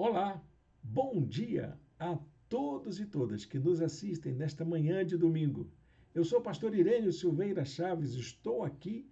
Olá, bom dia a todos e todas que nos assistem nesta manhã de domingo. Eu sou o pastor Irênio Silveira Chaves, estou aqui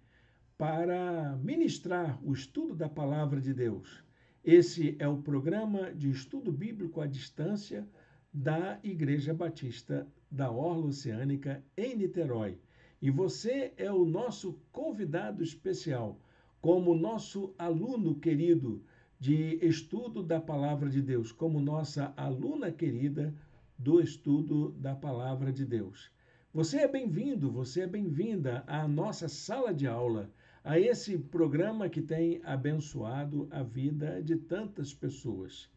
para ministrar o estudo da Palavra de Deus. Esse é o programa de estudo bíblico à distância da Igreja Batista da Orla Oceânica em Niterói. E você é o nosso convidado especial, como nosso aluno querido de estudo da Palavra de Deus, como nossa aluna querida do estudo da Palavra de Deus. Você é bem-vindo, você é bem-vinda à nossa sala de aula, a esse programa que tem abençoado a vida de tantas pessoas.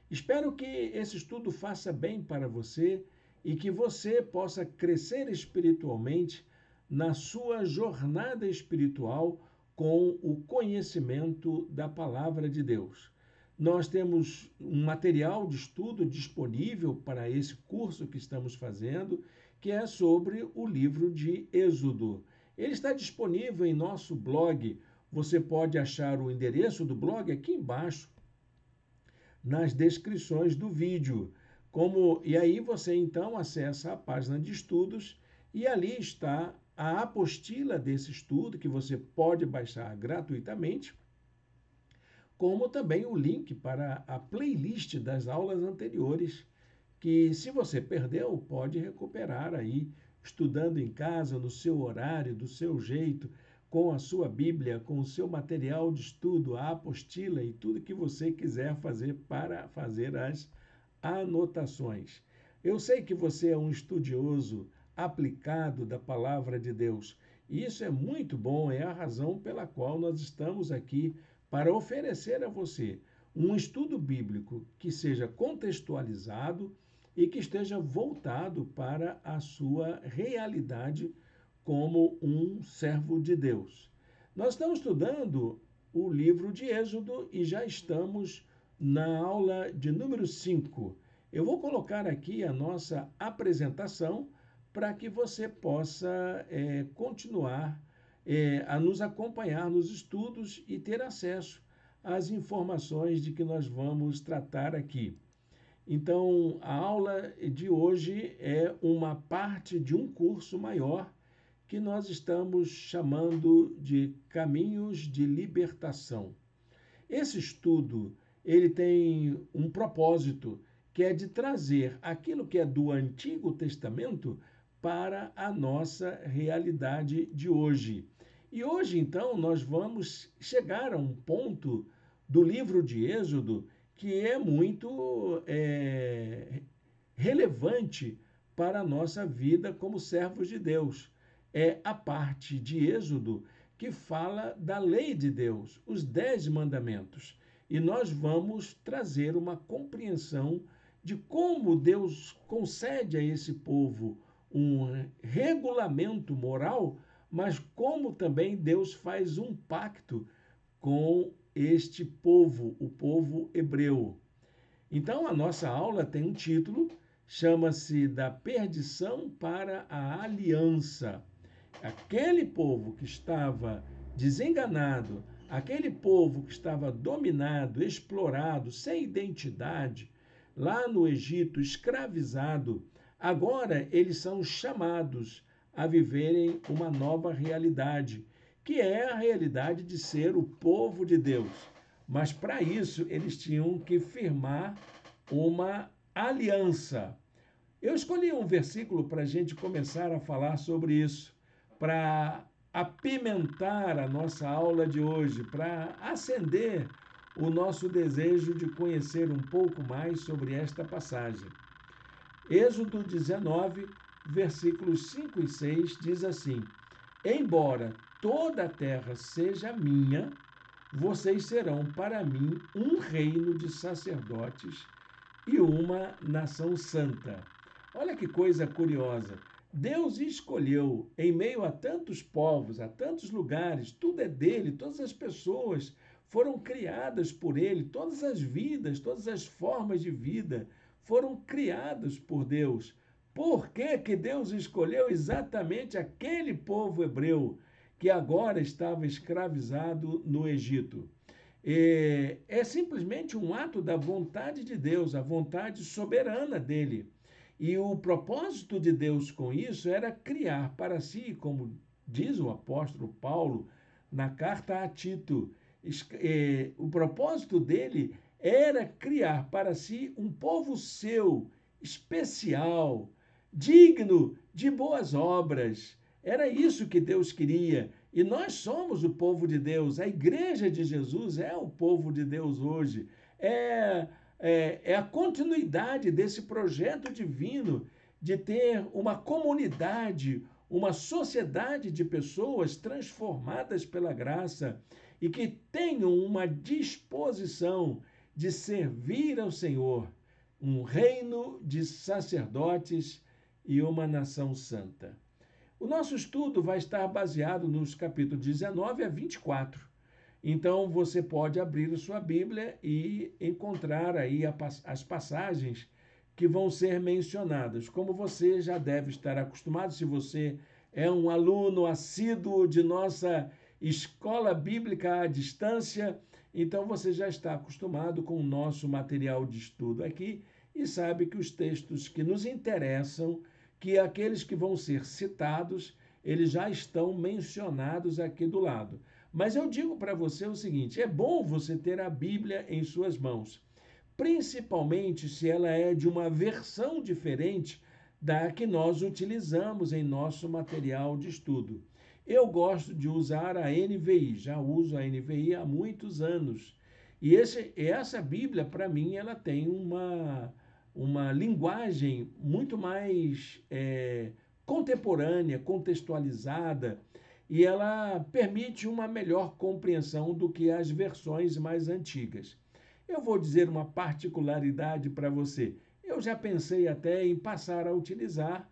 Espero que esse estudo faça bem para você e que você possa crescer espiritualmente na sua jornada espiritual com o conhecimento da Palavra de Deus. Nós temos um material de estudo disponível para esse curso que estamos fazendo, que é sobre o livro de Êxodo. Ele está disponível em nosso blog. Você pode achar o endereço do blog aqui embaixo, nas descrições do vídeo. E aí você então acessa a página de estudos e ali está a apostila desse estudo que você pode baixar gratuitamente, como também o link para a playlist das aulas anteriores, que se você perdeu, pode recuperar aí, estudando em casa, no seu horário, do seu jeito, com a sua Bíblia, com o seu material de estudo, a apostila e tudo que você quiser fazer para fazer as anotações. Eu sei que você é um estudioso aplicado da palavra de Deus. E isso é muito bom, é a razão pela qual nós estamos aqui para oferecer a você um estudo bíblico que seja contextualizado e que esteja voltado para a sua realidade como um servo de Deus. Nós estamos estudando o livro de Êxodo e já estamos na aula de número 5. Eu vou colocar aqui a nossa apresentação para que você possa continuar a nos acompanhar nos estudos e ter acesso às informações de que nós vamos tratar aqui. Então, a aula de hoje é uma parte de um curso maior que nós estamos chamando de Caminhos de Libertação. Esse estudo, ele tem um propósito, que é de trazer aquilo que é do Antigo Testamento para a nossa realidade de hoje. E hoje, então, nós vamos chegar a um ponto do livro de Êxodo que é muito relevante para a nossa vida como servos de Deus. É a parte de Êxodo que fala da lei de Deus, os 10 mandamentos. E nós vamos trazer uma compreensão de como Deus concede a esse povo um regulamento moral, mas como também Deus faz um pacto com este povo, o povo hebreu. Então, a nossa aula tem um título, chama-se Da Perdição para a Aliança. Aquele povo que estava desenganado, aquele povo que estava dominado, explorado, sem identidade, lá no Egito, escravizado, agora eles são chamados a viverem uma nova realidade, que é a realidade de ser o povo de Deus. Mas para isso eles tinham que firmar uma aliança. Eu escolhi um versículo para a gente começar a falar sobre isso, para apimentar a nossa aula de hoje, para acender o nosso desejo de conhecer um pouco mais sobre esta passagem. Êxodo 19, versículos 5 e 6 diz assim: Embora toda a terra seja minha, vocês serão para mim um reino de sacerdotes e uma nação santa. Olha que coisa curiosa. Deus escolheu, em meio a tantos povos, a tantos lugares, tudo é dele, todas as pessoas foram criadas por ele, todas as vidas, todas as formas de vida foram criadas por Deus. Por que que Deus escolheu exatamente aquele povo hebreu que agora estava escravizado no Egito? É simplesmente um ato da vontade de Deus, a vontade soberana dele. E o propósito de Deus com isso era criar para si, como diz o apóstolo Paulo na carta a Tito, o propósito dele era criar para si um povo seu, especial, digno de boas obras. Era isso que Deus queria. E nós somos o povo de Deus. A igreja de Jesus é o povo de Deus hoje. É a continuidade desse projeto divino de ter uma comunidade, uma sociedade de pessoas transformadas pela graça e que tenham uma disposição de servir ao Senhor, um reino de sacerdotes e uma nação santa. O nosso estudo vai estar baseado nos capítulos 19 a 24. Então, você pode abrir a sua Bíblia e encontrar aí as passagens que vão ser mencionadas. Como você já deve estar acostumado, se você é um aluno assíduo de nossa escola bíblica à distância, então você já está acostumado com o nosso material de estudo aqui e sabe que os textos que nos interessam, que aqueles que vão ser citados, eles já estão mencionados aqui do lado. Mas eu digo para você o seguinte: é bom você ter a Bíblia em suas mãos, principalmente se ela é de uma versão diferente da que nós utilizamos em nosso material de estudo. Eu gosto de usar a NVI, já uso a NVI há muitos anos. E essa Bíblia, para mim, ela tem uma linguagem muito mais contemporânea, contextualizada, e ela permite uma melhor compreensão do que as versões mais antigas. Eu vou dizer uma particularidade para você. Eu já pensei até em passar a utilizar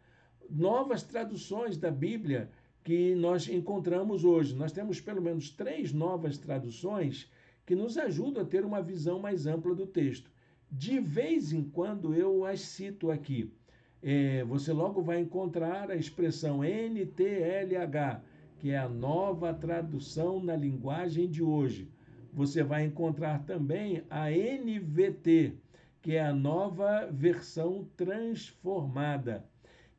novas traduções da Bíblia que nós encontramos hoje. Nós temos pelo menos 3 novas traduções que nos ajudam a ter uma visão mais ampla do texto. De vez em quando eu as cito aqui. Você logo vai encontrar a expressão NTLH, que é a nova tradução na linguagem de hoje. Você vai encontrar também a NVT, que é a nova versão transformada.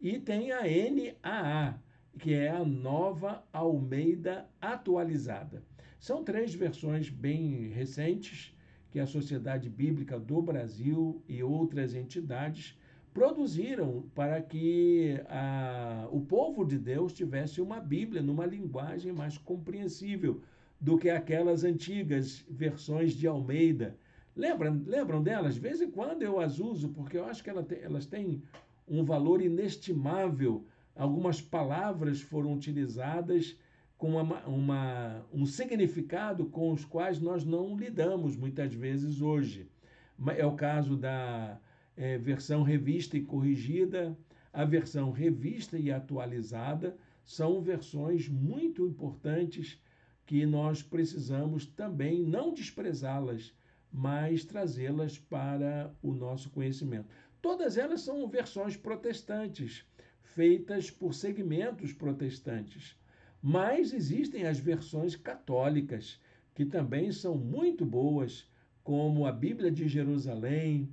E tem a NAA, que é a nova Almeida atualizada. São 3 versões bem recentes que a Sociedade Bíblica do Brasil e outras entidades produziram para que o povo de Deus tivesse uma Bíblia numa linguagem mais compreensível do que aquelas antigas versões de Almeida. Lembram delas? De vez em quando eu as uso, porque eu acho que elas têm um valor inestimável. Algumas palavras foram utilizadas com um significado com os quais nós não lidamos muitas vezes hoje. É o caso da versão revista e corrigida, a versão revista e atualizada, são versões muito importantes que nós precisamos também não desprezá-las, mas trazê-las para o nosso conhecimento. Todas elas são versões protestantes, feitas por segmentos protestantes. Mas existem as versões católicas, que também são muito boas, como a Bíblia de Jerusalém,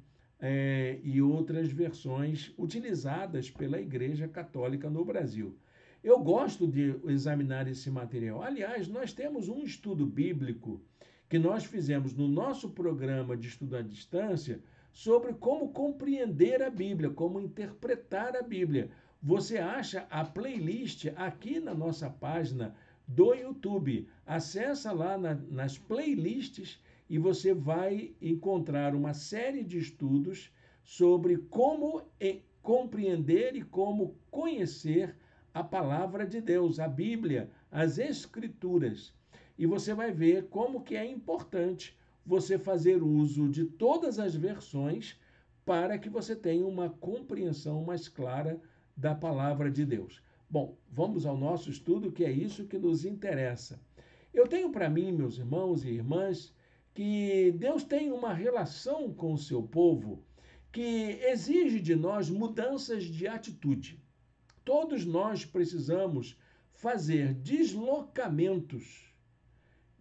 e outras versões utilizadas pela Igreja Católica no Brasil. Eu gosto de examinar esse material. Aliás, nós temos um estudo bíblico que nós fizemos no nosso programa de estudo à distância sobre como compreender a Bíblia, como interpretar a Bíblia. Você acha a playlist aqui na nossa página do YouTube. Acessa lá nas playlists e você vai encontrar uma série de estudos sobre como compreender e como conhecer a palavra de Deus, a Bíblia, as Escrituras. E você vai ver como que é importante você fazer uso de todas as versões para que você tenha uma compreensão mais clara da palavra de Deus. Bom, vamos ao nosso estudo, que é isso que nos interessa. Eu tenho para mim, meus irmãos e irmãs, que Deus tem uma relação com o seu povo que exige de nós mudanças de atitude. Todos nós precisamos fazer deslocamentos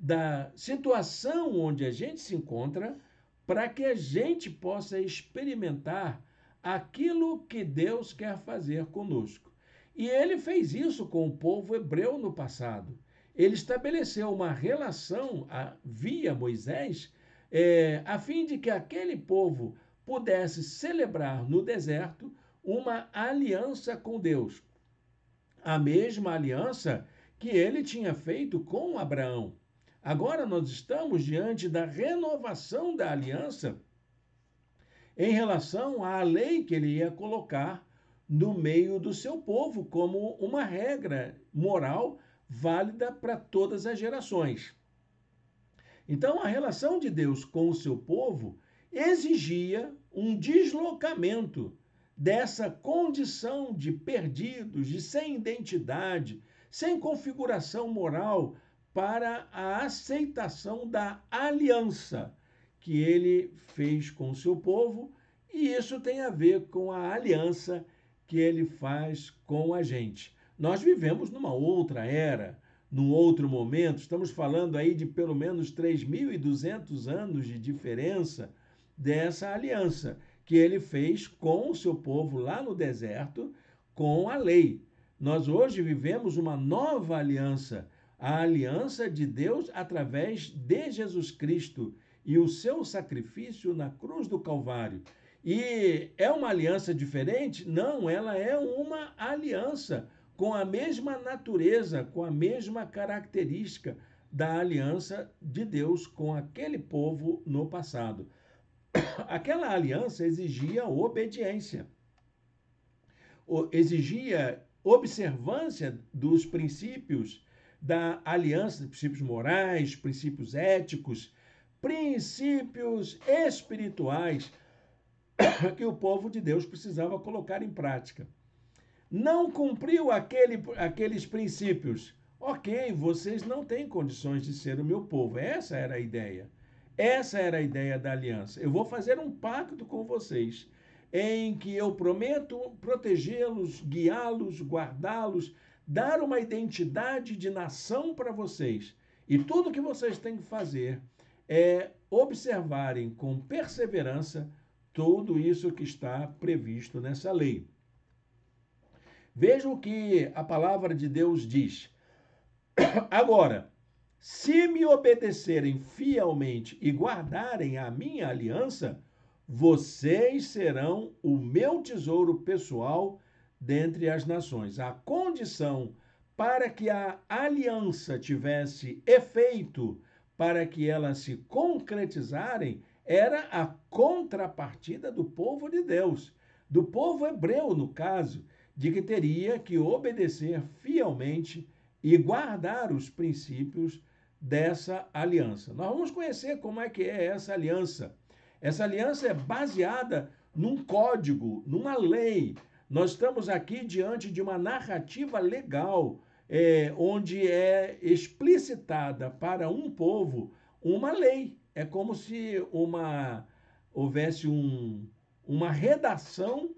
da situação onde a gente se encontra, para que a gente possa experimentar aquilo que Deus quer fazer conosco. E ele fez isso com o povo hebreu no passado. Ele estabeleceu uma relação via Moisés, a fim de que aquele povo pudesse celebrar no deserto uma aliança com Deus. A mesma aliança que ele tinha feito com Abraão. Agora nós estamos diante da renovação da aliança em relação à lei que ele ia colocar no meio do seu povo, como uma regra moral válida para todas as gerações. Então, a relação de Deus com o seu povo exigia um deslocamento dessa condição de perdidos, de sem identidade, sem configuração moral, para a aceitação da aliança que ele fez com o seu povo, e isso tem a ver com a aliança que ele faz com a gente. Nós vivemos numa outra era, num outro momento, estamos falando aí de pelo menos 3.200 anos de diferença dessa aliança que ele fez com o seu povo lá no deserto, com a lei. Nós hoje vivemos uma nova aliança, a aliança de Deus através de Jesus Cristo e o seu sacrifício na cruz do Calvário. E é uma aliança diferente? Não, ela é uma aliança com a mesma natureza, com a mesma característica da aliança de Deus com aquele povo no passado. Aquela aliança exigia obediência, exigia observância dos princípios da aliança, princípios morais, princípios éticos, princípios espirituais que o povo de Deus precisava colocar em prática. Não cumpriu aqueles princípios. Ok, vocês não têm condições de ser o meu povo. Essa era a ideia. Essa era a ideia da aliança. Eu vou fazer um pacto com vocês, em que eu prometo protegê-los, guiá-los, guardá-los, dar uma identidade de nação para vocês. E tudo que vocês têm que fazer é observarem com perseverança tudo isso que está previsto nessa lei. Vejam o que a palavra de Deus diz. Agora, se me obedecerem fielmente e guardarem a minha aliança, vocês serão o meu tesouro pessoal dentre as nações. A condição para que a aliança tivesse efeito, para que ela se concretizarem, era a contrapartida do povo de Deus, do povo hebreu, no caso, de que teria que obedecer fielmente e guardar os princípios dessa aliança. Nós vamos conhecer como é que é essa aliança. Essa aliança é baseada num código, numa lei. Nós estamos aqui diante de uma narrativa legal, onde é explicitada para um povo uma lei. É como se houvesse uma redação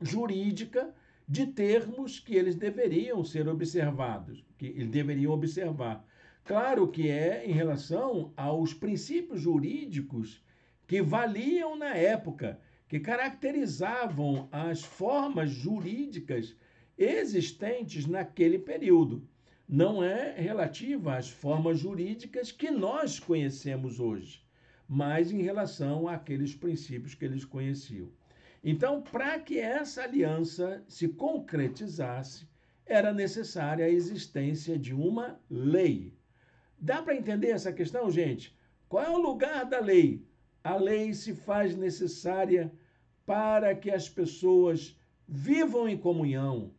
jurídica de termos que eles deveriam ser observados, que eles deveriam observar. Claro que é em relação aos princípios jurídicos que valiam na época, que caracterizavam as formas jurídicas existentes naquele período. Não é relativa às formas jurídicas que nós conhecemos hoje, mas em relação àqueles princípios que eles conheciam. Então, para que essa aliança se concretizasse, era necessária a existência de uma lei. Dá para entender essa questão, gente? Qual é o lugar da lei? A lei se faz necessária para que as pessoas vivam em comunhão,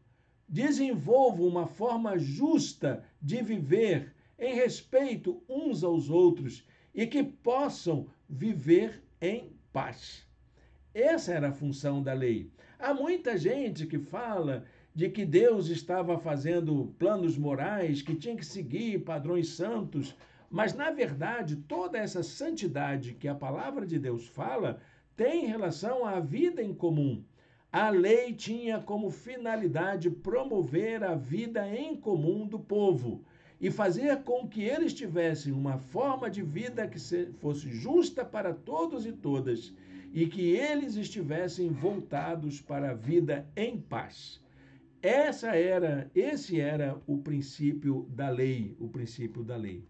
desenvolvam uma forma justa de viver em respeito uns aos outros e que possam viver em paz. Essa era a função da lei. Há muita gente que fala de que Deus estava fazendo planos morais, que tinha que seguir padrões santos, mas, na verdade, toda essa santidade que a palavra de Deus fala tem relação à vida em comum. A lei tinha como finalidade promover a vida em comum do povo. e fazer com que eles tivessem uma forma de vida que fosse justa para todos e todas e que eles estivessem voltados para a vida em paz. Esse era o princípio da lei, o princípio da lei.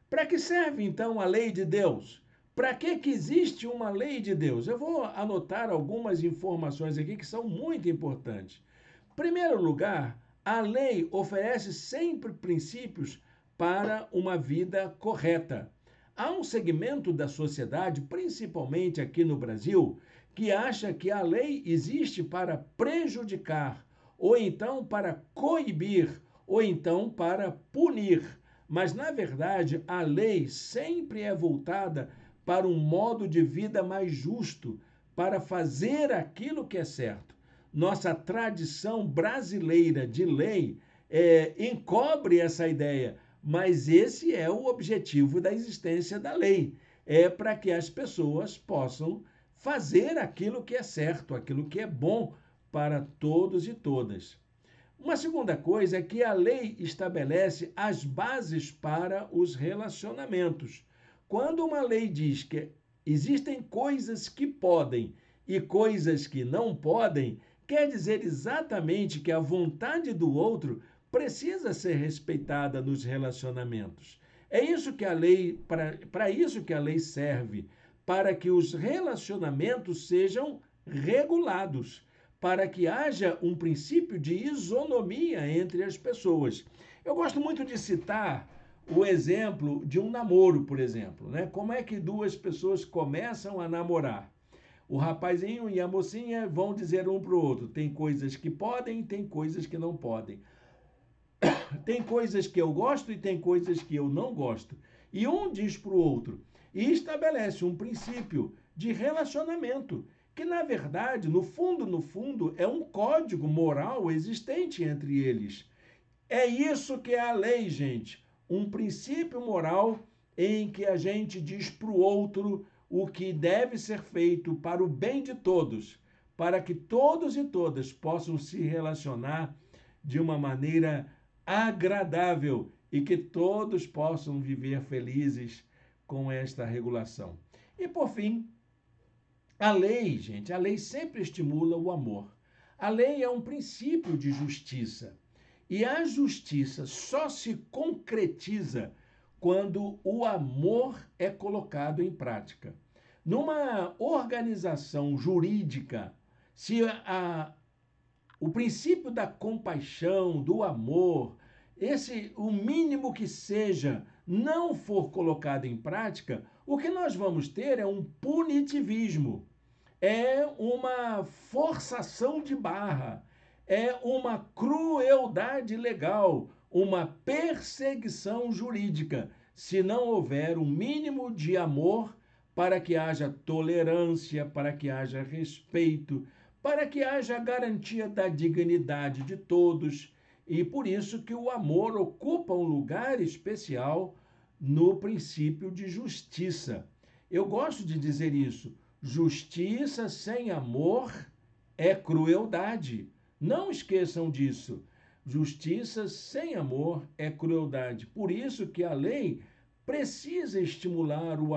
Para que serve então a lei de Deus? Para que existe uma lei de Deus? Eu vou anotar algumas informações aqui que são muito importantes. Em primeiro lugar, a lei oferece sempre princípios para uma vida correta. Há um segmento da sociedade, principalmente aqui no Brasil, que acha que a lei existe para prejudicar, ou então para coibir, ou então para punir. Mas, na verdade, a lei sempre é voltada para um modo de vida mais justo, para fazer aquilo que é certo. Nossa tradição brasileira de lei encobre essa ideia, mas esse é o objetivo da existência da lei. É para que as pessoas possam fazer aquilo que é certo, aquilo que é bom para todos e todas. Uma segunda coisa é que a lei estabelece as bases para os relacionamentos. Quando uma lei diz que existem coisas que podem e coisas que não podem, quer dizer exatamente que a vontade do outro precisa ser respeitada nos relacionamentos. É isso que a lei, para isso que a lei serve, para que os relacionamentos sejam regulados, para que haja um princípio de isonomia entre as pessoas. Eu gosto muito de citar o exemplo de um namoro, por exemplo, né? Como é que duas pessoas começam a namorar? O rapazinho e a mocinha vão dizer um para o outro: tem coisas que podem, tem coisas que não podem. Tem coisas que eu gosto e tem coisas que eu não gosto. E um diz para o outro e estabelece um princípio de relacionamento, que na verdade, no fundo, é um código moral existente entre eles. É isso que é a lei, gente. Um princípio moral em que a gente diz para o outro o que deve ser feito para o bem de todos, para que todos e todas possam se relacionar de uma maneira agradável e que todos possam viver felizes com esta regulação. E por fim, a lei, gente, a lei sempre estimula o amor. A lei é um princípio de justiça. E a justiça só se concretiza quando o amor é colocado em prática. Numa organização jurídica, se o princípio da compaixão, do amor, o mínimo que seja, não for colocado em prática, o que nós vamos ter é um punitivismo, é uma forçação de barra, é uma crueldade legal, uma perseguição jurídica, se não houver um mínimo de amor para que haja tolerância, para que haja respeito, para que haja garantia da dignidade de todos. E por isso que o amor ocupa um lugar especial no princípio de justiça. Eu gosto de dizer isso. Justiça sem amor é crueldade. Não esqueçam disso. Justiça sem amor é crueldade. Por isso que a lei precisa estimular o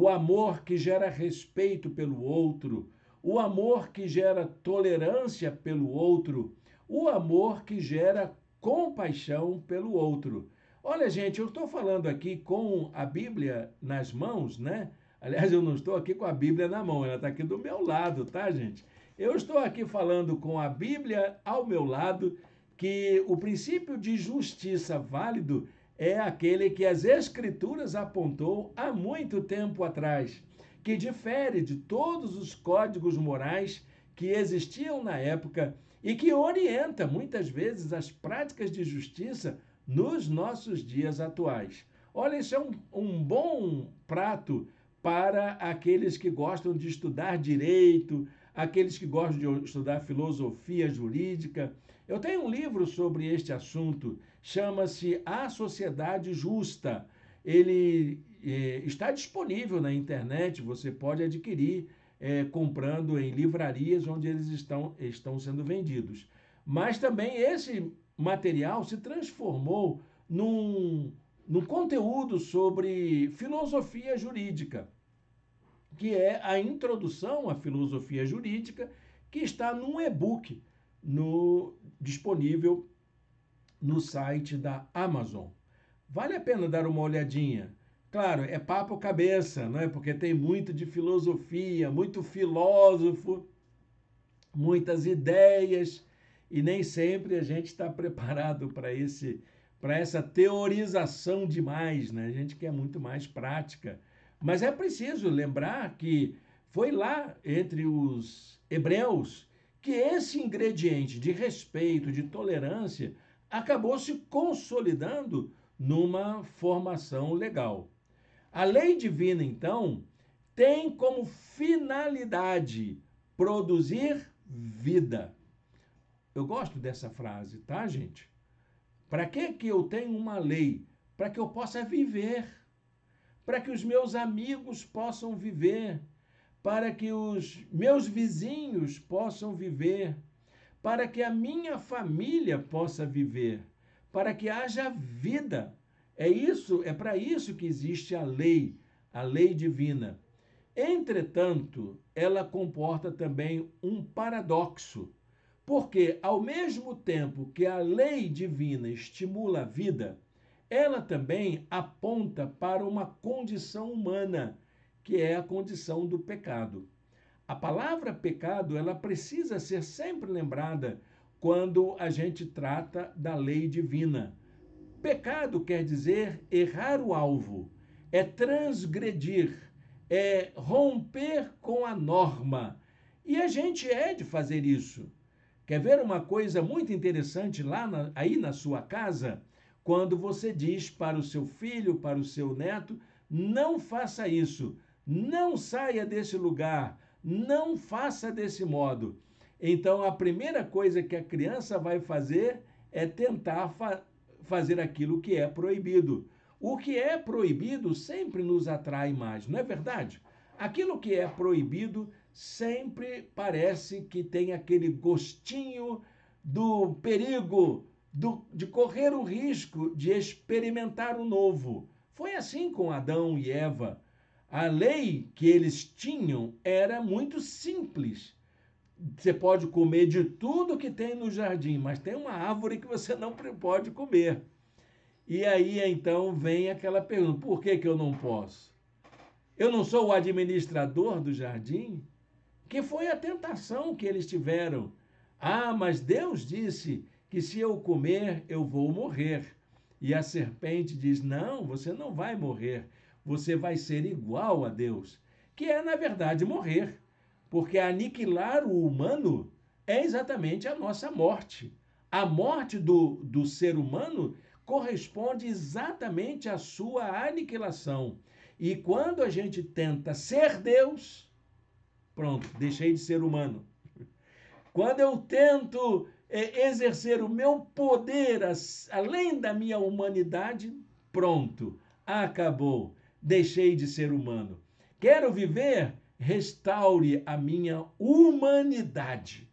amor que gera respeito pelo outro, o amor que gera tolerância pelo outro, o amor que gera compaixão pelo outro. Olha, gente, eu estou falando aqui com a Bíblia nas mãos, né? Aliás, eu não estou aqui com a Bíblia na mão, ela está aqui do meu lado, tá, gente? Eu estou aqui falando com a Bíblia ao meu lado, que o princípio de justiça válido é aquele que as Escrituras apontou há muito tempo atrás, que difere de todos os códigos morais que existiam na época e que orienta muitas vezes as práticas de justiça nos nossos dias atuais. Olha, isso é um bom prato para aqueles que gostam de estudar direito, aqueles que gostam de estudar filosofia jurídica. Eu tenho um livro sobre este assunto, chama-se A Sociedade Justa. Ele está disponível na internet, você pode adquirir comprando em livrarias onde eles estão sendo vendidos. Mas também esse material se transformou num, num conteúdo sobre filosofia jurídica, que é a introdução à filosofia jurídica, que está num e-book disponível no site da Amazon. Vale a pena dar uma olhadinha. Claro, é papo cabeça, não é? Porque tem muito de filosofia, muito filósofo, muitas ideias, e nem sempre a gente está preparado para essa teorização demais, né? A gente quer muito mais prática. Mas é preciso lembrar que foi lá entre os hebreus que esse ingrediente de respeito, de tolerância, acabou se consolidando numa formação legal. A lei divina, então, tem como finalidade produzir vida. Eu gosto dessa frase, tá, gente? Para que eu tenho uma lei? Para que eu possa viver, para que os meus amigos possam viver, para que os meus vizinhos possam viver, para que a minha família possa viver, para que haja vida. É para isso que existe a lei divina. Entretanto, ela comporta também um paradoxo, porque ao mesmo tempo que a lei divina estimula a vida, ela também aponta para uma condição humana, que é a condição do pecado. A palavra pecado, ela precisa ser sempre lembrada quando a gente trata da lei divina. Pecado quer dizer errar o alvo, é transgredir, é romper com a norma. E a gente é de fazer isso. Quer ver uma coisa muito interessante aí na sua casa? Quando você diz para o seu filho, para o seu neto, não faça isso, não saia desse lugar, não faça desse modo. Então, a primeira coisa que a criança vai fazer é tentar fazer aquilo que é proibido. O que é proibido sempre nos atrai mais, não é verdade? Aquilo que é proibido sempre parece que tem aquele gostinho do perigo, de correr o risco de experimentar o novo. Foi assim com Adão e Eva. A lei que eles tinham era muito simples. Você pode comer de tudo que tem no jardim, mas tem uma árvore que você não pode comer. E aí então vem aquela pergunta: por que eu não posso? Eu não sou o administrador do jardim? Que foi a tentação que eles tiveram. Ah, mas Deus disse que se eu comer, eu vou morrer. E a serpente diz: não, você não vai morrer, você vai ser igual a Deus. Que é, na verdade, morrer. Porque aniquilar o humano é exatamente a nossa morte. A morte do ser humano corresponde exatamente à sua aniquilação. E quando a gente tenta ser Deus, pronto, deixei de ser humano. Quando eu tento exercer o meu poder além da minha humanidade, pronto, acabou, deixei de ser humano. Quero viver? Restaure a minha humanidade.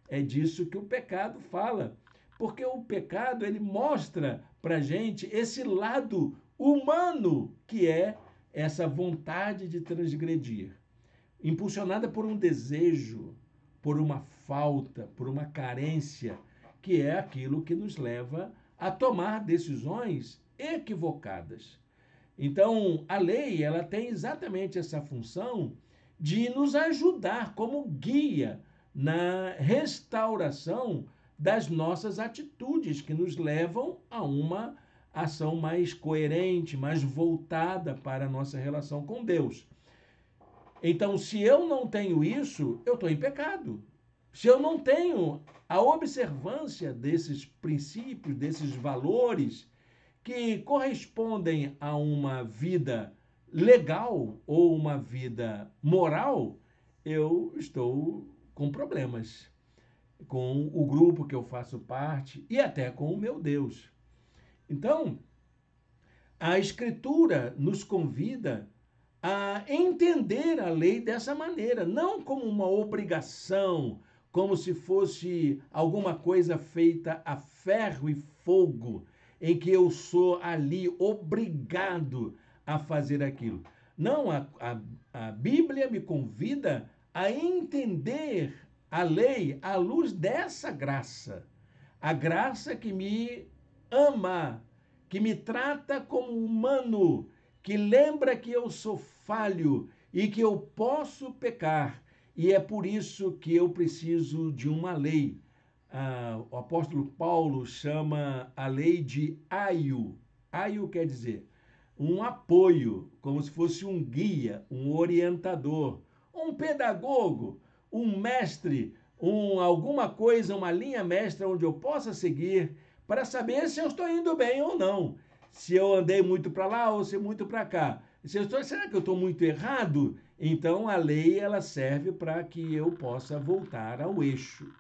É disso que o pecado fala, porque o pecado ele mostra para gente esse lado humano que é essa vontade de transgredir, impulsionada por um desejo, por uma falta, por uma carência, que é aquilo que nos leva a tomar decisões equivocadas. Então, a lei, ela tem exatamente essa função de nos ajudar como guia na restauração das nossas atitudes que nos levam a uma ação mais coerente, mais voltada para a nossa relação com Deus. Então, se eu não tenho isso, eu estou em pecado. Se eu não tenho a observância desses princípios, desses valores que correspondem a uma vida legal ou uma vida moral, eu estou com problemas com o grupo que eu faço parte e até com o meu Deus. Então, a Escritura nos convida a entender a lei dessa maneira, não como uma obrigação, como se fosse alguma coisa feita a ferro e fogo. em que eu sou ali obrigado a fazer aquilo. Não, a Bíblia me convida a entender a lei à luz dessa graça. A graça que me ama, que me trata como humano, que lembra que eu sou falho e que eu posso pecar. E é por isso que eu preciso de uma lei. O apóstolo Paulo chama a lei de aio. Aio quer dizer um apoio, como se fosse um guia, um orientador, um pedagogo, um mestre, alguma coisa, uma linha mestra onde eu possa seguir para saber se eu estou indo bem ou não. Se eu andei muito para lá ou se muito para cá. Será que eu estou muito errado? Então a lei ela serve para que eu possa voltar ao eixo.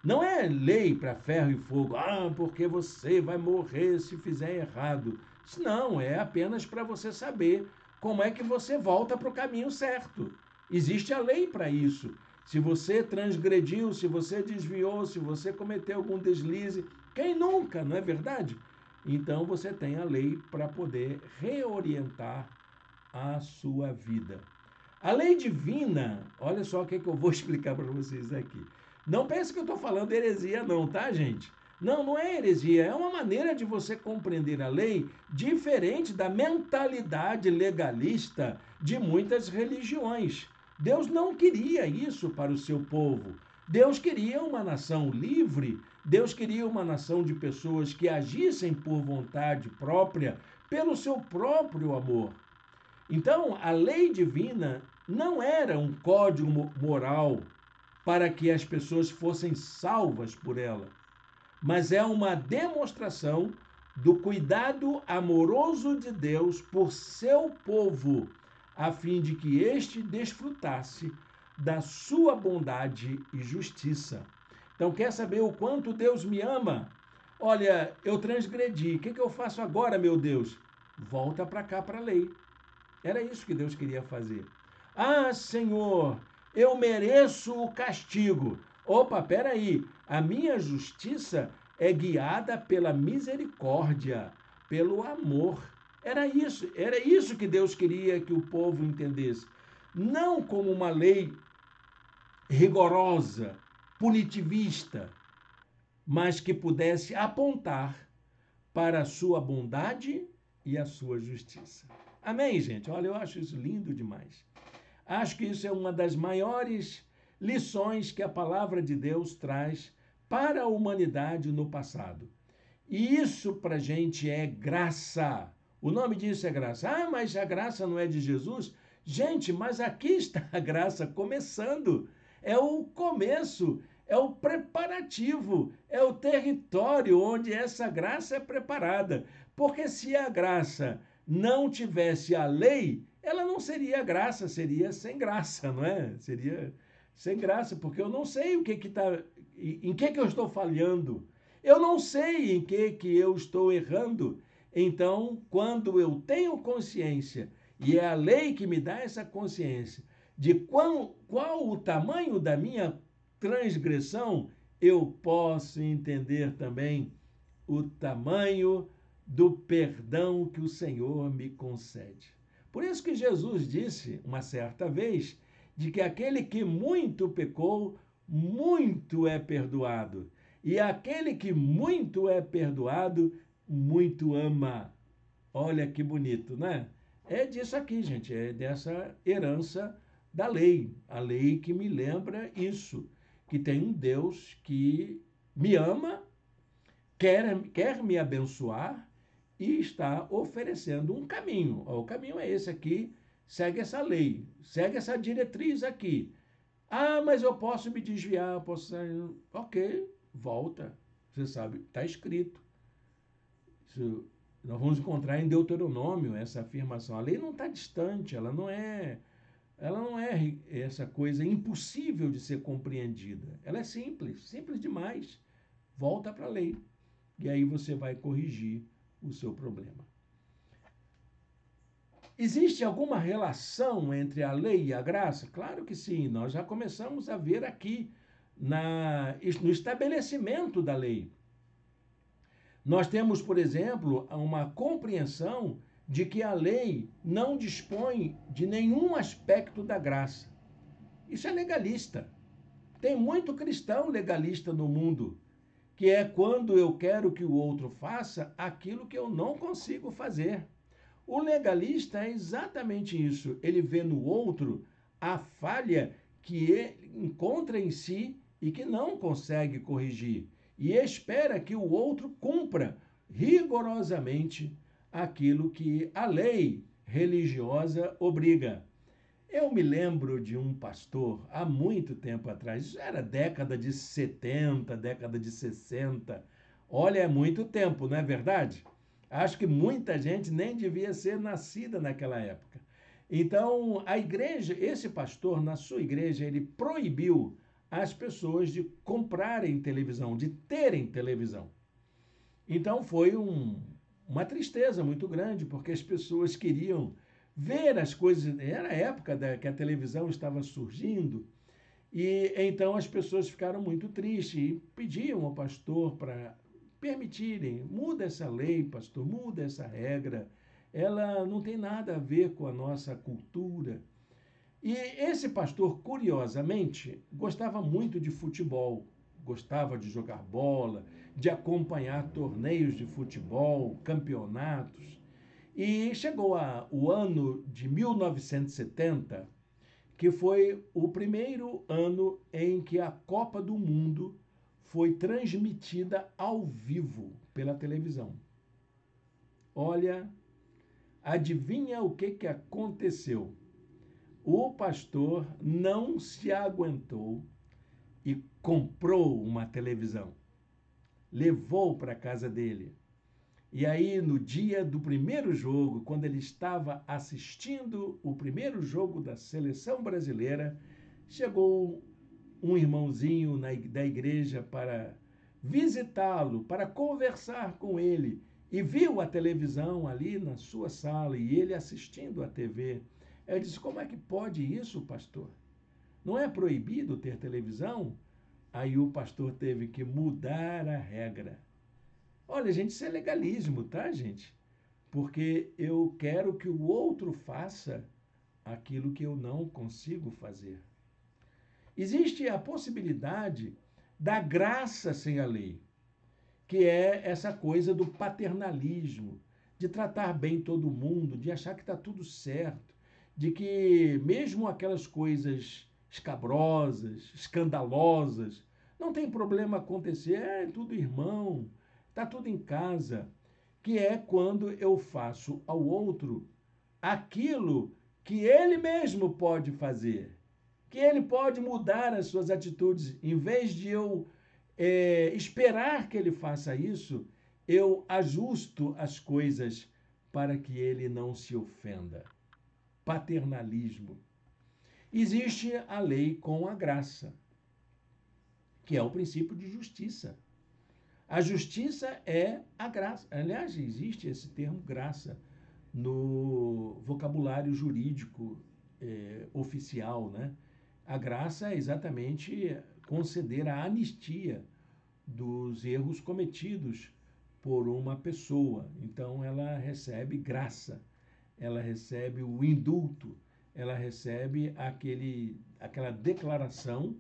Não é lei para ferro e fogo, porque você vai morrer se fizer errado. Isso não, é apenas para você saber como é que você volta para o caminho certo. Existe a lei para isso. Se você transgrediu, se você desviou, se você cometeu algum deslize, quem nunca, não é verdade? Então você tem a lei para poder reorientar a sua vida. A lei divina, olha só o que eu vou explicar para vocês aqui. Não pense que eu estou falando heresia, não, tá, gente? Não, não é heresia. É uma maneira de você compreender a lei diferente da mentalidade legalista de muitas religiões. Deus não queria isso para o seu povo. Deus queria uma nação livre. Deus queria uma nação de pessoas que agissem por vontade própria, pelo seu próprio amor. Então, a lei divina não era um código moral para que as pessoas fossem salvas por ela, mas é uma demonstração do cuidado amoroso de Deus por seu povo, a fim de que este desfrutasse da sua bondade e justiça. Então, quer saber o quanto Deus me ama? Olha, eu transgredi. O que eu faço agora, meu Deus? Volta para cá, para a lei. Era isso que Deus queria fazer. Senhor, eu mereço o castigo. Opa, peraí. A minha justiça é guiada pela misericórdia, pelo amor. Era isso que Deus queria que o povo entendesse. Não como uma lei rigorosa, punitivista, mas que pudesse apontar para a sua bondade e a sua justiça. Amém, gente? Olha, eu acho isso lindo demais. Acho que isso é uma das maiores lições que a palavra de Deus traz para a humanidade no passado. E isso para a gente é graça. O nome disso é graça. Mas a graça não é de Jesus? Gente, mas aqui está a graça começando. É o começo, é o preparativo, é o território onde essa graça é preparada. Porque se a graça não tivesse a lei, ela não seria graça, seria sem graça, não é? Seria sem graça, porque eu não sei em que eu estou falhando. Eu não sei em que eu estou errando. Então, quando eu tenho consciência, e é a lei que me dá essa consciência, de qual o tamanho da minha transgressão, eu posso entender também o tamanho do perdão que o Senhor me concede. Por isso que Jesus disse, uma certa vez, de que aquele que muito pecou, muito é perdoado. E aquele que muito é perdoado, muito ama. Olha que bonito, né? É disso aqui, gente, é dessa herança da lei. A lei que me lembra isso, que tem um Deus que me ama, quer me abençoar e está oferecendo um caminho. O caminho é esse aqui, segue essa lei, segue essa diretriz aqui. Mas eu posso me desviar, posso sair. Ok, volta. Você sabe, está escrito. Isso, nós vamos encontrar em Deuteronômio essa afirmação. A lei não está distante, ela não é essa coisa impossível de ser compreendida. Ela é simples, simples demais. Volta para a lei. E aí você vai corrigir o seu problema. Existe alguma relação entre a lei e a graça? Claro que sim, nós já começamos a ver aqui no estabelecimento da lei. Nós temos, por exemplo, uma compreensão de que a lei não dispõe de nenhum aspecto da graça. Isso é legalista. Tem muito cristão legalista no mundo, que é quando eu quero que o outro faça aquilo que eu não consigo fazer. O legalista é exatamente isso. Ele vê no outro a falha que ele encontra em si e que não consegue corrigir. E espera que o outro cumpra rigorosamente aquilo que a lei religiosa obriga. Eu me lembro de um pastor há muito tempo atrás, isso era década de 70, década de 60. Olha, é muito tempo, não é verdade? Acho que muita gente nem devia ser nascida naquela época. Então, a igreja, esse pastor, na sua igreja, ele proibiu as pessoas de comprarem televisão, de terem televisão. Então, foi uma tristeza muito grande, porque as pessoas queriam ver as coisas. Era a época que a televisão estava surgindo, e então as pessoas ficaram muito tristes e pediam ao pastor para permitirem, muda essa lei, pastor, muda essa regra, ela não tem nada a ver com a nossa cultura. E esse pastor, curiosamente, gostava muito de futebol, gostava de jogar bola, de acompanhar torneios de futebol, campeonatos. E chegou o ano de 1970, que foi o primeiro ano em que a Copa do Mundo foi transmitida ao vivo pela televisão. Olha, adivinha o que aconteceu? O pastor não se aguentou e comprou uma televisão. Levou para a casa dele. E aí, no dia do primeiro jogo, quando ele estava assistindo o primeiro jogo da seleção brasileira, chegou um irmãozinho da igreja para visitá-lo, para conversar com ele, e viu a televisão ali na sua sala e ele assistindo a TV. Ele disse: Como é que pode isso, pastor? Não é proibido ter televisão? Aí o pastor teve que mudar a regra. Olha, gente, isso é legalismo, tá, gente? Porque eu quero que o outro faça aquilo que eu não consigo fazer. Existe a possibilidade da graça sem a lei, que é essa coisa do paternalismo, de tratar bem todo mundo, de achar que está tudo certo, de que mesmo aquelas coisas escabrosas, escandalosas, não tem problema acontecer, é tudo irmão, está tudo em casa, que é quando eu faço ao outro aquilo que ele mesmo pode fazer, que ele pode mudar as suas atitudes, em vez de eu esperar que ele faça isso, eu ajusto as coisas para que ele não se ofenda. Paternalismo. Existe a lei com a graça, que é o princípio de justiça. A justiça é a graça. Aliás, existe esse termo graça no vocabulário jurídico oficial, né? A graça é exatamente conceder a anistia dos erros cometidos por uma pessoa. Então, ela recebe graça, ela recebe o indulto, ela recebe aquela declaração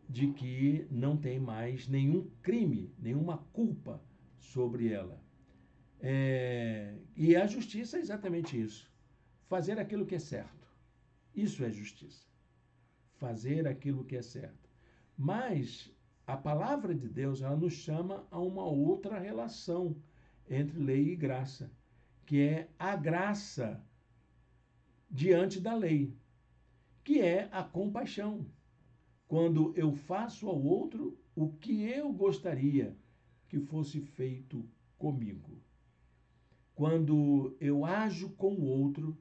de que não tem mais nenhum crime, nenhuma culpa sobre ela. E a justiça é exatamente isso: fazer aquilo que é certo. Isso é justiça. Fazer aquilo que é certo. Mas a palavra de Deus, ela nos chama a uma outra relação entre lei e graça, que é a graça diante da lei, que é a compaixão. Quando eu faço ao outro o que eu gostaria que fosse feito comigo. Quando eu ajo com o outro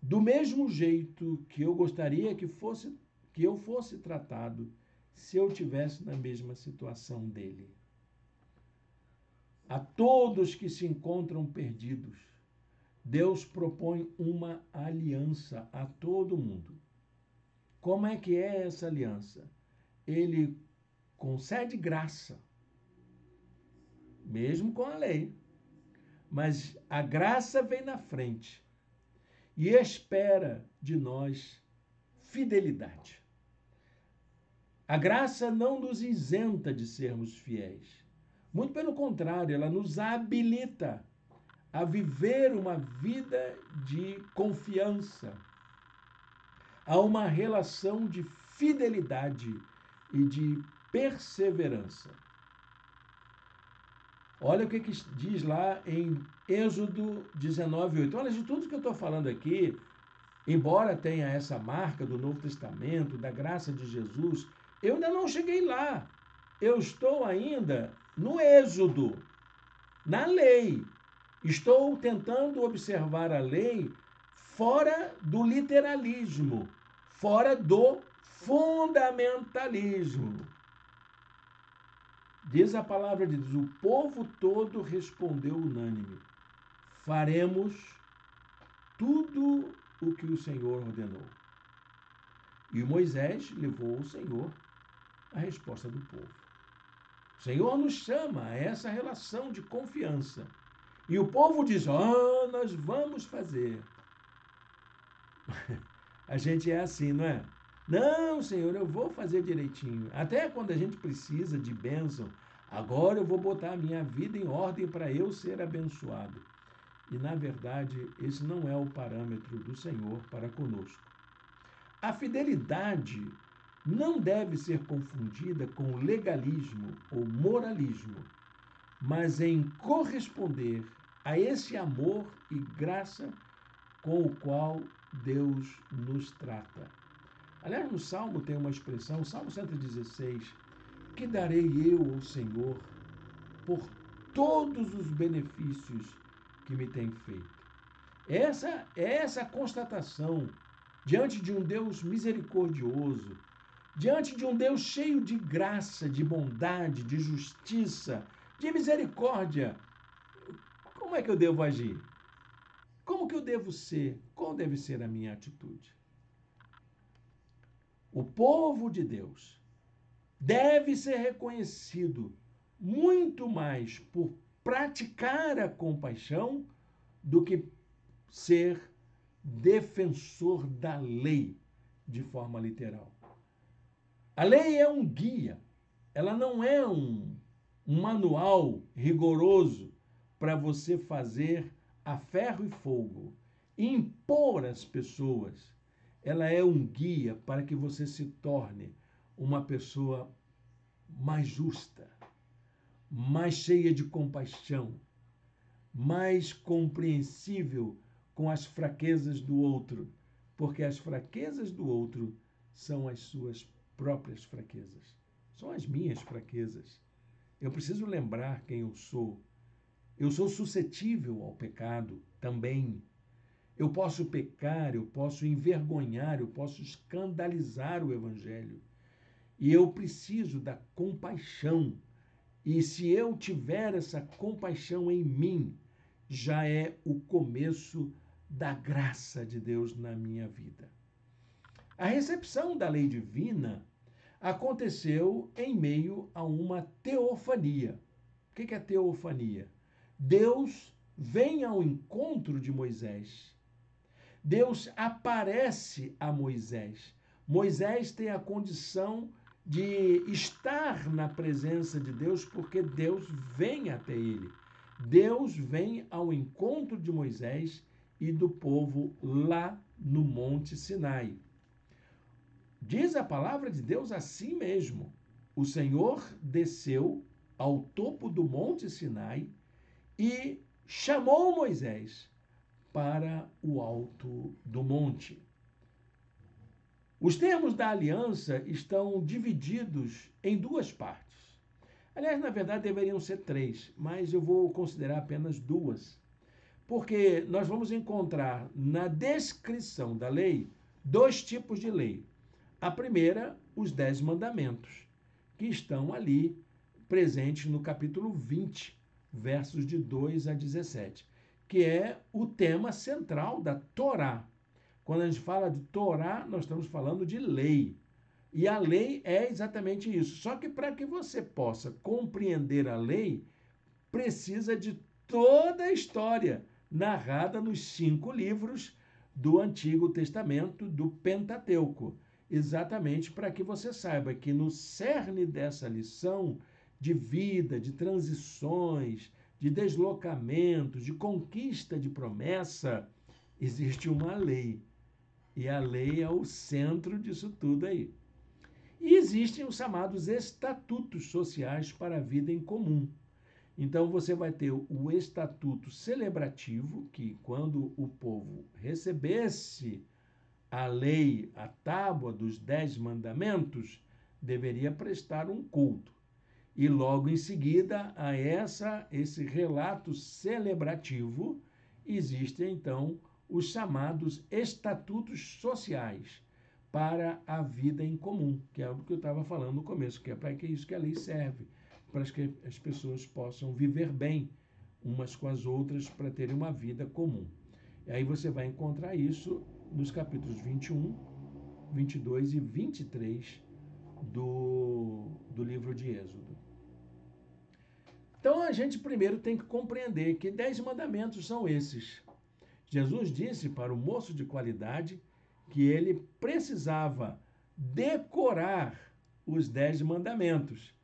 do mesmo jeito que eu gostaria que eu fosse tratado se eu tivesse na mesma situação dele. A todos que se encontram perdidos, Deus propõe uma aliança a todo mundo. Como é que é essa aliança? Ele concede graça. mesmo com a lei. Mas a graça vem na frente e espera de nós fidelidade. A graça não nos isenta de sermos fiéis. Muito pelo contrário, ela nos habilita a viver uma vida de confiança, a uma relação de fidelidade e de perseverança. Olha o que diz lá em Êxodo 19:8. Olha, de tudo que eu estou falando aqui, embora tenha essa marca do Novo Testamento, da graça de Jesus, eu ainda não cheguei lá. Eu estou ainda no Êxodo, na lei. Estou tentando observar a lei fora do literalismo, fora do fundamentalismo. Diz a palavra de Deus, o povo todo respondeu unânime: faremos tudo o que o Senhor ordenou. E Moisés levou ao Senhor a resposta do povo. O Senhor nos chama a essa relação de confiança. E o povo diz, nós vamos fazer. A gente é assim, não é? Não, Senhor, eu vou fazer direitinho. Até quando a gente precisa de bênção, agora eu vou botar a minha vida em ordem para eu ser abençoado. E, na verdade, esse não é o parâmetro do Senhor para conosco. A fidelidade não deve ser confundida com legalismo ou moralismo, mas em corresponder a esse amor e graça com o qual Deus nos trata. Aliás, no Salmo tem uma expressão, Salmo 116, que darei eu ao Senhor por todos os benefícios que me tem feito. Essa constatação diante de um Deus misericordioso, diante de um Deus cheio de graça, de bondade, de justiça, de misericórdia. Como é que eu devo agir? Como que eu devo ser? Qual deve ser a minha atitude? O povo de Deus deve ser reconhecido muito mais por praticar a compaixão do que ser defensor da lei de forma literal. A lei é um guia, ela não é um manual rigoroso para você fazer a ferro e fogo, impor às pessoas. Ela é um guia para que você se torne uma pessoa mais justa, mais cheia de compaixão, mais compreensível com as fraquezas do outro, porque as fraquezas do outro são as suas próprias fraquezas, são as minhas fraquezas. Eu preciso lembrar quem eu sou. Eu sou suscetível ao pecado também. Eu posso pecar, eu posso envergonhar, eu posso escandalizar o Evangelho. E eu preciso da compaixão. E se eu tiver essa compaixão em mim, já é o começo da graça de Deus na minha vida. A recepção da lei divina aconteceu em meio a uma teofania. O que é teofania? Deus vem ao encontro de Moisés. Deus aparece a Moisés. Moisés tem a condição de estar na presença de Deus porque Deus vem até ele. Deus vem ao encontro de Moisés e do povo lá no Monte Sinai. Diz a palavra de Deus assim mesmo. O Senhor desceu ao topo do Monte Sinai e chamou Moisés para o alto do monte. Os termos da aliança estão divididos em duas partes. Aliás, na verdade, deveriam ser três, mas eu vou considerar apenas duas. Porque nós vamos encontrar na descrição da lei dois tipos de lei. A primeira, os 10 mandamentos, que estão ali presentes no capítulo 20, versos de 2 a 17, que é o tema central da Torá. Quando a gente fala de Torá, nós estamos falando de lei. E a lei é exatamente isso. Só que para que você possa compreender a lei, precisa de toda a história narrada nos 5 livros do Antigo Testamento, do Pentateuco, exatamente para que você saiba que no cerne dessa lição de vida, de transições, de deslocamentos, de conquista de promessa, existe uma lei. E a lei é o centro disso tudo aí. E existem os chamados estatutos sociais para a vida em comum. Então, você vai ter o estatuto celebrativo, que quando o povo recebesse a lei, a tábua dos 10 mandamentos, deveria prestar um culto. E logo em seguida a esse relato celebrativo, existem então os chamados estatutos sociais para a vida em comum, que é o que eu estava falando no começo, que é para que isso que a lei serve, para que as pessoas possam viver bem umas com as outras para terem uma vida comum. E aí você vai encontrar isso nos capítulos 21, 22 e 23 do livro de Êxodo. Então a gente primeiro tem que compreender que 10 mandamentos são esses. Jesus disse para o moço de qualidade que ele precisava decorar os 10 mandamentos.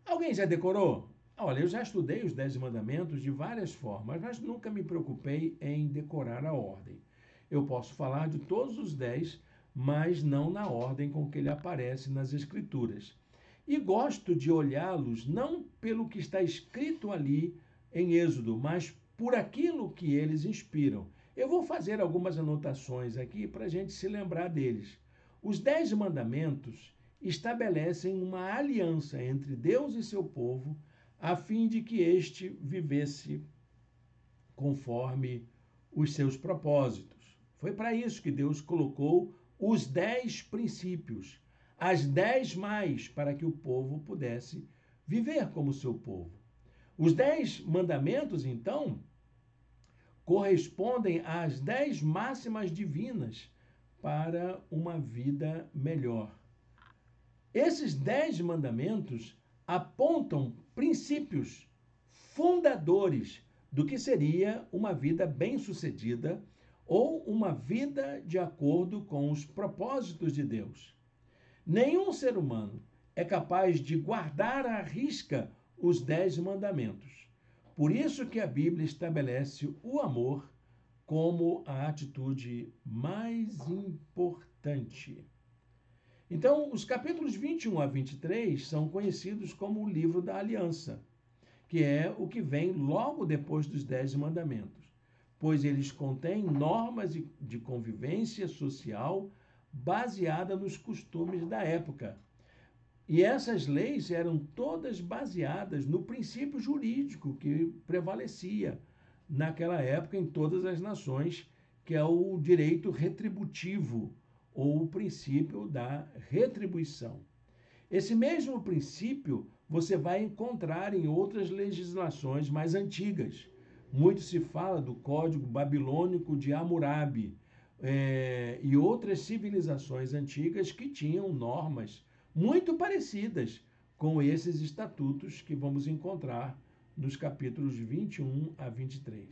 Alguém já decorou? Olha, eu já estudei os 10 mandamentos de várias formas, mas nunca me preocupei em decorar a ordem. Eu posso falar de todos os 10, mas não na ordem com que ele aparece nas Escrituras. E gosto de olhá-los não pelo que está escrito ali em Êxodo, mas por aquilo que eles inspiram. Eu vou fazer algumas anotações aqui para a gente se lembrar deles. Os 10 mandamentos estabelecem uma aliança entre Deus e seu povo, a fim de que este vivesse conforme os seus propósitos. Foi para isso que Deus colocou os 10 princípios, as 10 mais, para que o povo pudesse viver como seu povo. Os 10 mandamentos, então, correspondem às 10 máximas divinas para uma vida melhor. Esses 10 mandamentos apontam princípios fundadores do que seria uma vida bem-sucedida ou uma vida de acordo com os propósitos de Deus. Nenhum ser humano é capaz de guardar à risca os 10 mandamentos. Por isso que a Bíblia estabelece o amor como a atitude mais importante. Então, os capítulos 21 a 23 são conhecidos como o livro da aliança, que é o que vem logo depois dos 10 mandamentos, pois eles contêm normas de convivência social baseada nos costumes da época. E essas leis eram todas baseadas no princípio jurídico que prevalecia naquela época em todas as nações, que é o direito retributivo, ou o princípio da retribuição. Esse mesmo princípio você vai encontrar em outras legislações mais antigas. Muito se fala do Código Babilônico de Hammurabi e outras civilizações antigas que tinham normas muito parecidas com esses estatutos que vamos encontrar nos capítulos 21 a 23.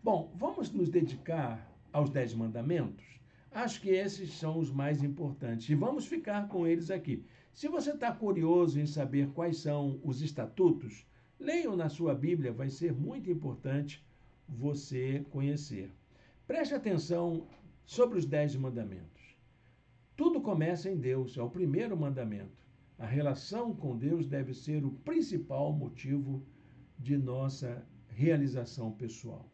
Bom, vamos nos dedicar aos 10 mandamentos? Acho que esses são os mais importantes e vamos ficar com eles aqui. Se você está curioso em saber quais são os estatutos, leiam na sua Bíblia, vai ser muito importante você conhecer. Preste atenção sobre os 10 mandamentos. Tudo começa em Deus, é o primeiro mandamento. A relação com Deus deve ser o principal motivo de nossa realização pessoal.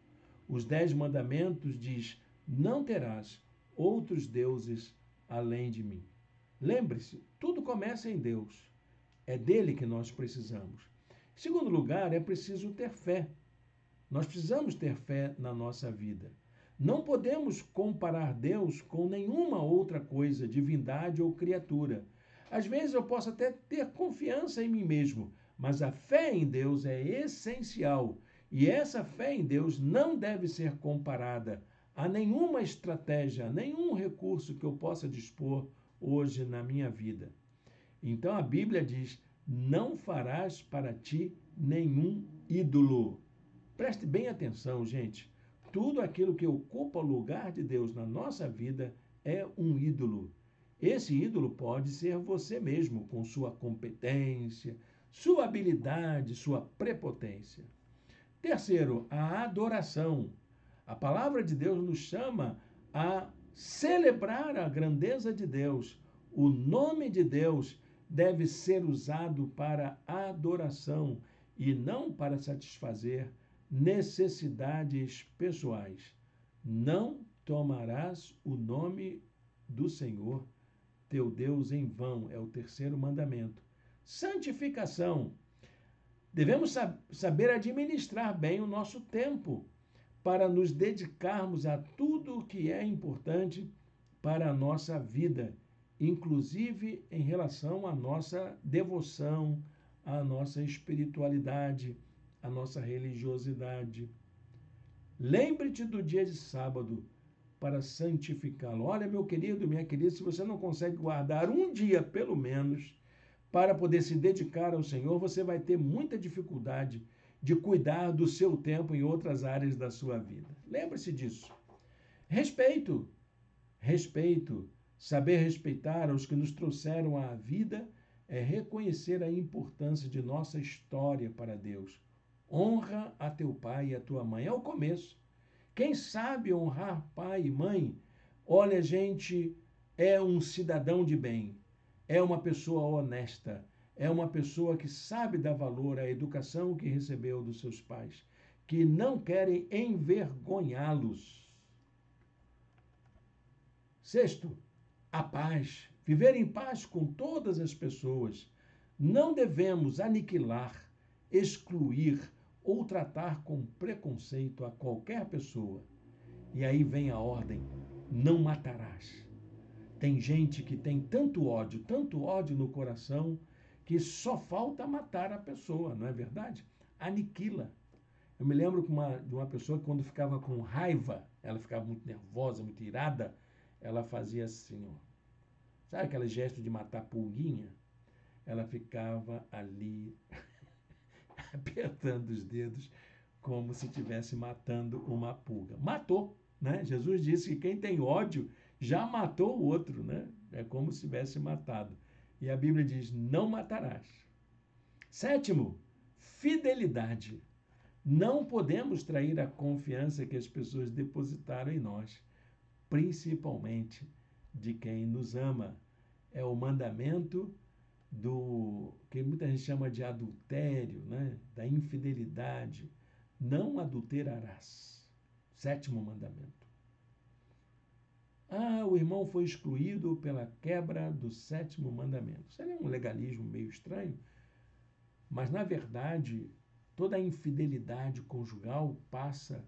Os 10 mandamentos diz: não terás outros deuses além de mim. Lembre-se, tudo começa em Deus. É dele que nós precisamos. Em segundo lugar, é preciso ter fé. Nós precisamos ter fé na nossa vida. Não podemos comparar Deus com nenhuma outra coisa, divindade ou criatura. Às vezes eu posso até ter confiança em mim mesmo, mas a fé em Deus é essencial. E essa fé em Deus não deve ser comparada a nenhuma estratégia, a nenhum recurso que eu possa dispor hoje na minha vida. Então a Bíblia diz: não farás para ti nenhum ídolo. Preste bem atenção, gente. Tudo aquilo que ocupa o lugar de Deus na nossa vida é um ídolo. Esse ídolo pode ser você mesmo, com sua competência, sua habilidade, sua prepotência. Terceiro, a adoração. A palavra de Deus nos chama a celebrar a grandeza de Deus. O nome de Deus deve ser usado para adoração e não para satisfazer necessidades pessoais. Não tomarás o nome do Senhor, teu Deus, em vão. É o terceiro mandamento. Santificação. Devemos saber administrar bem o nosso tempo para nos dedicarmos a tudo o que é importante para a nossa vida, inclusive em relação à nossa devoção, à nossa espiritualidade, à nossa religiosidade. Lembre-te do dia de sábado para santificá-lo. Olha, meu querido, minha querida, se você não consegue guardar um dia, pelo menos, para poder se dedicar ao Senhor, você vai ter muita dificuldade de cuidar do seu tempo em outras áreas da sua vida. Lembre-se disso. Respeito. Respeito. Saber respeitar os que nos trouxeram à vida é reconhecer a importância de nossa história para Deus. Honra a teu pai e a tua mãe. É o começo. Quem sabe honrar pai e mãe, olha, gente, é um cidadão de bem, é uma pessoa honesta, é uma pessoa que sabe dar valor à educação que recebeu dos seus pais, que não querem envergonhá-los. Sexto, a paz. Viver em paz com todas as pessoas. Não devemos aniquilar, excluir ou tratar com preconceito a qualquer pessoa. E aí vem a ordem: não matarás. Tem gente que tem tanto ódio no coração, que só falta matar a pessoa, não é verdade? Aniquila. Eu me lembro de uma pessoa que, quando ficava com raiva, ela ficava muito nervosa, muito irada, ela fazia assim, ó. Sabe aquele gesto de matar pulguinha? Ela ficava ali apertando os dedos como se estivesse matando uma pulga. Matou, né? Jesus disse que quem tem ódio já matou o outro, né? É como se tivesse matado. E a Bíblia diz: não matarás. Sétimo, fidelidade. Não podemos trair a confiança que as pessoas depositaram em nós, principalmente de quem nos ama. É o mandamento do que muita gente chama de adultério, né? Da infidelidade. Não adulterarás. Sétimo mandamento. Ah, o irmão foi excluído pela quebra do sétimo mandamento. Isso é um legalismo meio estranho, mas, na verdade, toda a infidelidade conjugal passa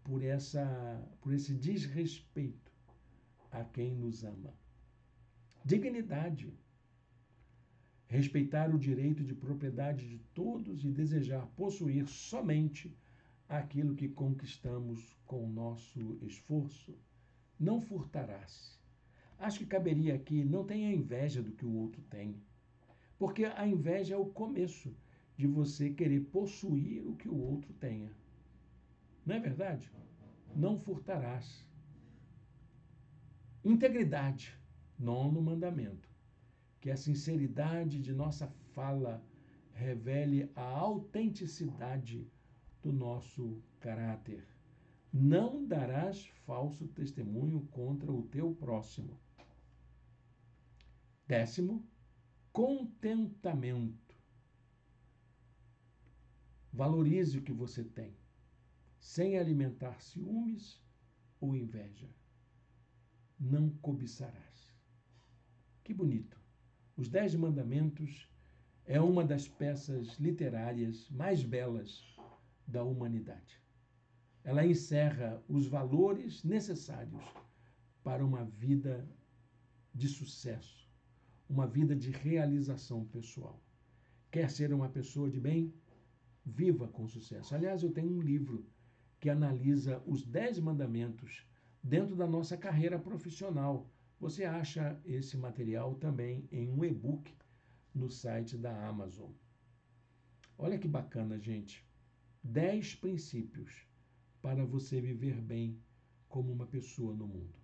por esse desrespeito a quem nos ama. Dignidade. Respeitar o direito de propriedade de todos e desejar possuir somente aquilo que conquistamos com o nosso esforço. Não furtarás. Acho que caberia aqui: não tenha inveja do que o outro tem, porque a inveja é o começo de você querer possuir o que o outro tenha. Não é verdade? Não furtarás. Integridade. Nono mandamento. Que a sinceridade de nossa fala revele a autenticidade do nosso caráter. Não darás falso testemunho contra o teu próximo. Décimo, contentamento. Valorize o que você tem, sem alimentar ciúmes ou inveja. Não cobiçarás. Que bonito. Os 10 Mandamentos é uma das peças literárias mais belas da humanidade. Ela encerra os valores necessários para uma vida de sucesso, uma vida de realização pessoal. Quer ser uma pessoa de bem? Viva com sucesso. Aliás, eu tenho um livro que analisa os 10 mandamentos dentro da nossa carreira profissional. Você acha esse material também em um e-book no site da Amazon. Olha que bacana, gente. 10 princípios para você viver bem como uma pessoa no mundo.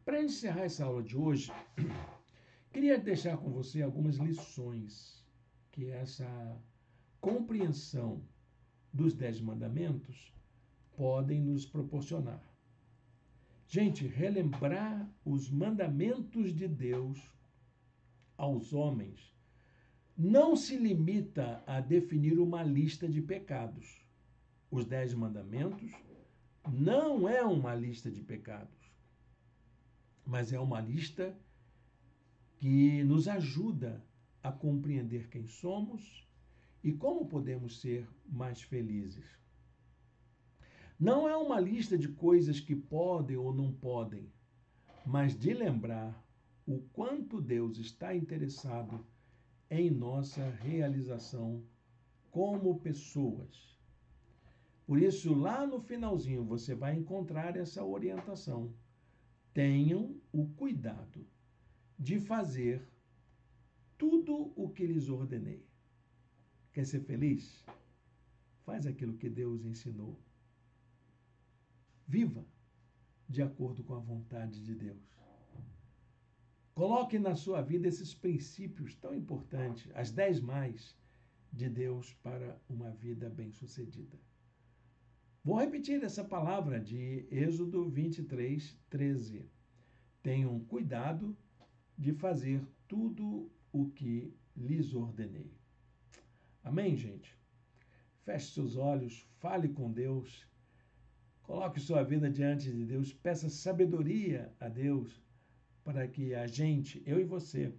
Para encerrar essa aula de hoje, queria deixar com você algumas lições que essa compreensão dos 10 mandamentos podem nos proporcionar. Gente, relembrar os mandamentos de Deus aos homens não se limita a definir uma lista de pecados. Os 10 mandamentos não é uma lista de pecados, mas é uma lista que nos ajuda a compreender quem somos e como podemos ser mais felizes. Não é uma lista de coisas que podem ou não podem, mas de lembrar o quanto Deus está interessado em nossa realização como pessoas. Por isso, lá no finalzinho, você vai encontrar essa orientação. Tenham o cuidado de fazer tudo o que lhes ordenei. Quer ser feliz? Faz aquilo que Deus ensinou. Viva de acordo com a vontade de Deus. Coloque na sua vida esses princípios tão importantes, as 10 mais de Deus para uma vida bem-sucedida. Vou repetir essa palavra de Êxodo 23, 13. Tenham cuidado de fazer tudo o que lhes ordenei. Amém, gente? Feche seus olhos, fale com Deus, coloque sua vida diante de Deus, peça sabedoria a Deus para que a gente, eu e você,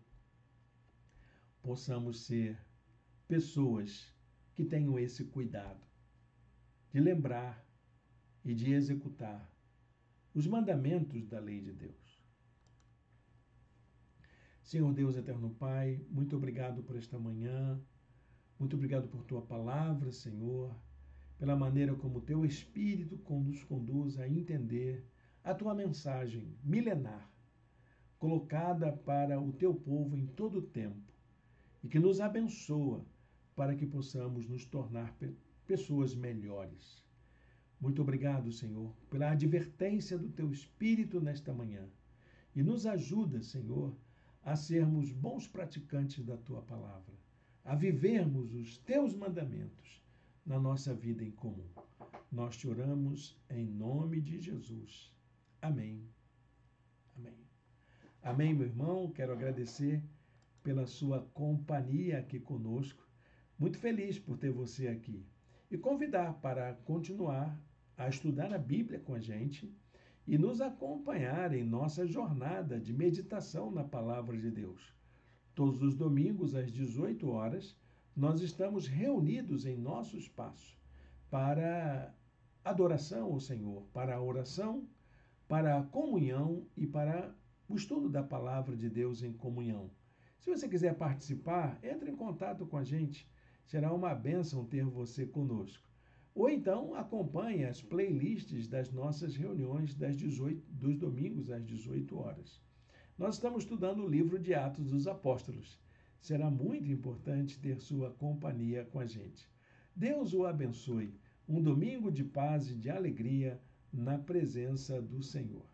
possamos ser pessoas que tenham esse cuidado de lembrar e de executar os mandamentos da lei de Deus. Senhor Deus, eterno Pai, muito obrigado por esta manhã, muito obrigado por tua palavra, Senhor, pela maneira como o teu Espírito nos conduz a entender a tua mensagem milenar, colocada para o teu povo em todo o tempo, e que nos abençoa para que possamos nos tornar pessoas melhores. Muito obrigado, Senhor, pela advertência do teu Espírito nesta manhã. E nos ajuda, Senhor, a sermos bons praticantes da tua palavra, a vivermos os teus mandamentos na nossa vida em comum. Nós te oramos em nome de Jesus. Amém. Amém. Amém, meu irmão. Quero agradecer pela sua companhia aqui conosco. Muito feliz por ter você aqui. E convidar para continuar a estudar a Bíblia com a gente e nos acompanhar em nossa jornada de meditação na Palavra de Deus. Todos os domingos, às 18 horas, nós estamos reunidos em nosso espaço para adoração ao Senhor, para a oração, para a comunhão e para o estudo da Palavra de Deus em comunhão. Se você quiser participar, entre em contato com a gente. Será uma bênção ter você conosco. Ou então acompanhe as playlists das nossas reuniões dos domingos às 18 horas. Nós estamos estudando o livro de Atos dos Apóstolos. Será muito importante ter sua companhia com a gente. Deus o abençoe. Um domingo de paz e de alegria na presença do Senhor.